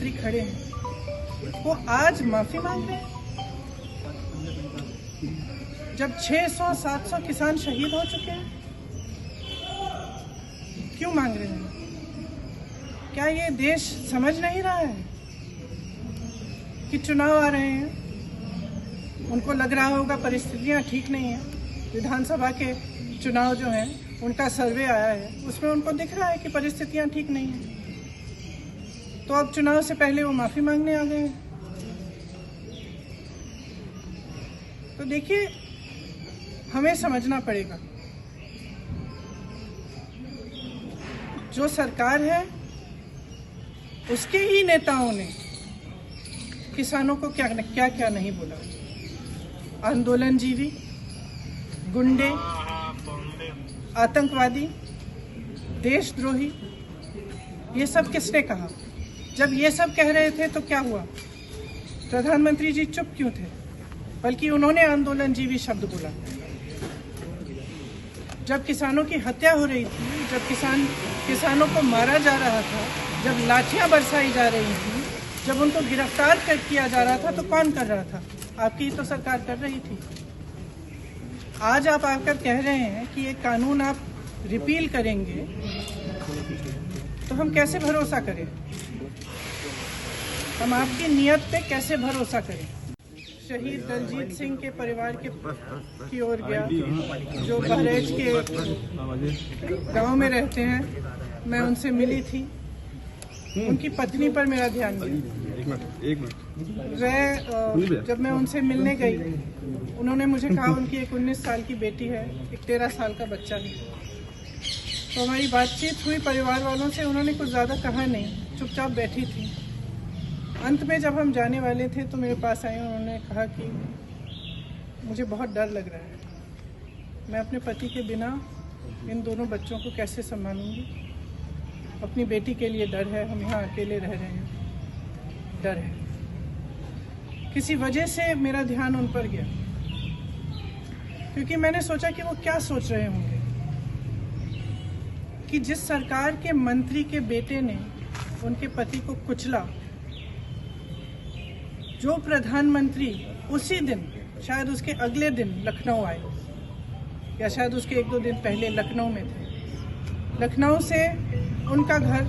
मंत्री खड़े हैं वो आज माफी मांग रहे हैं, जब 600-700 किसान शहीद हो चुके हैं। क्यों मांग रहे हैं? क्या ये देश समझ नहीं रहा है कि चुनाव आ रहे हैं? उनको लग रहा होगा परिस्थितियां ठीक नहीं है। विधानसभा के चुनाव जो हैं उनका सर्वे आया है, उसमें उनको दिख रहा है कि परिस्थितियां ठीक नहीं है। तो अब चुनाव से पहले वो माफी मांगने आ गए हैं। तो देखिए, हमें समझना पड़ेगा, जो सरकार है उसके ही नेताओं ने किसानों को क्या क्या नहीं बोला। आंदोलनजीवी, गुंडे, आतंकवादी, देशद्रोही, ये सब किसने कहा? जब ये सब कह रहे थे तो क्या हुआ? प्रधानमंत्री जी चुप क्यों थे? बल्कि उन्होंने आंदोलनजीवी शब्द बोला। जब किसानों की हत्या हो रही थी, जब किसानों को मारा जा रहा था, जब लाठियां बरसाई जा रही थी, जब उनको गिरफ्तार किया जा रहा था, तो कौन कर रहा था? आपकी ही तो सरकार कर रही थी। आज आप आकर कह रहे हैं कि ये कानून आप रिपील करेंगे, तो हम कैसे भरोसा करें? हम आपकी नियत पे कैसे भरोसा करें? शहीद दलजीत सिंह के परिवार की ओर गया, जो बहराइच के गांव में रहते हैं। मैं उनसे मिली थी, उनकी पत्नी पर मेरा ध्यान गया। जब मैं उनसे मिलने गई, उन्होंने मुझे कहा उनकी एक 19 साल की बेटी है, एक 13 साल का बच्चा है। तो हमारी बातचीत हुई परिवार वालों से, उन्होंने कुछ ज़्यादा कहा नहीं, चुपचाप बैठी थी। अंत में जब हम जाने वाले थे तो मेरे पास आए, उन्होंने कहा कि मुझे बहुत डर लग रहा है, मैं अपने पति के बिना इन दोनों बच्चों को कैसे संभालूंगी। अपनी बेटी के लिए डर है, हम यहाँ अकेले रह रहे हैं, डर है। किसी वजह से मेरा ध्यान उन पर गया, क्योंकि मैंने सोचा कि वो क्या सोच रहे होंगे कि जिस सरकार के मंत्री के बेटे ने उनके पति को कुचला, जो प्रधानमंत्री उसी दिन, शायद उसके अगले दिन लखनऊ आए, या शायद उसके 1-2 दिन पहले लखनऊ में थे। लखनऊ से उनका घर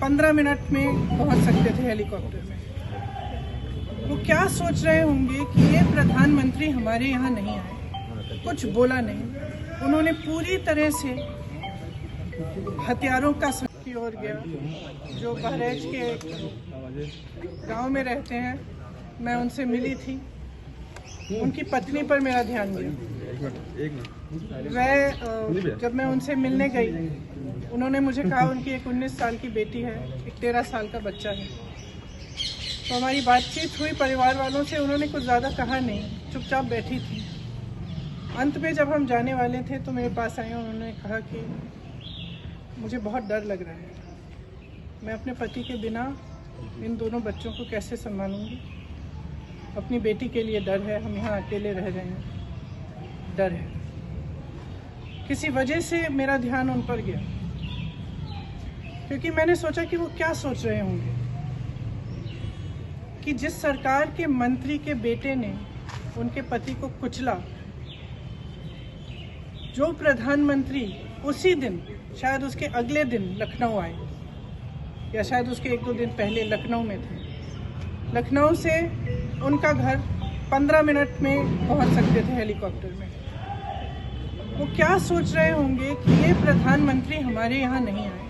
15 मिनट में पहुंच सकते थे हेलीकॉप्टर में। वो क्या सोच रहे होंगे कि ये प्रधानमंत्री हमारे यहाँ नहीं आए, कुछ बोला नहीं। उन्होंने पूरी तरह से हथियारों का की ओर गया, जो बहराइच के गांव में रहते हैं। मैं उनसे मिली थी, उनकी पत्नी पर मेरा ध्यान गया। जब मैं उनसे मिलने गई, उन्होंने मुझे कहा उनकी एक 19 साल की बेटी है, एक 13 साल का बच्चा है। तो हमारी बातचीत हुई परिवार वालों से, उन्होंने कुछ ज़्यादा कहा नहीं, चुपचाप बैठी थी। अंत में जब हम जाने वाले थे तो मेरे पास आए, उन्होंने कहा कि मुझे बहुत डर लग रहा है, मैं अपने पति के बिना इन दोनों बच्चों को कैसे संभालूंगी। अपनी बेटी के लिए डर है, हम यहाँ अकेले रह रहे हैं, डर है। किसी वजह से मेरा ध्यान उन पर गया, क्योंकि मैंने सोचा कि वो क्या सोच रहे होंगे कि जिस सरकार के मंत्री के बेटे ने उनके पति को कुचला, जो प्रधानमंत्री उसी दिन, शायद उसके अगले दिन लखनऊ आए, या शायद उसके 1-2 दिन पहले लखनऊ में थे। लखनऊ से उनका घर 15 मिनट में पहुंच सकते थे हेलीकॉप्टर में। वो क्या सोच रहे होंगे कि ये प्रधानमंत्री हमारे यहाँ नहीं आए,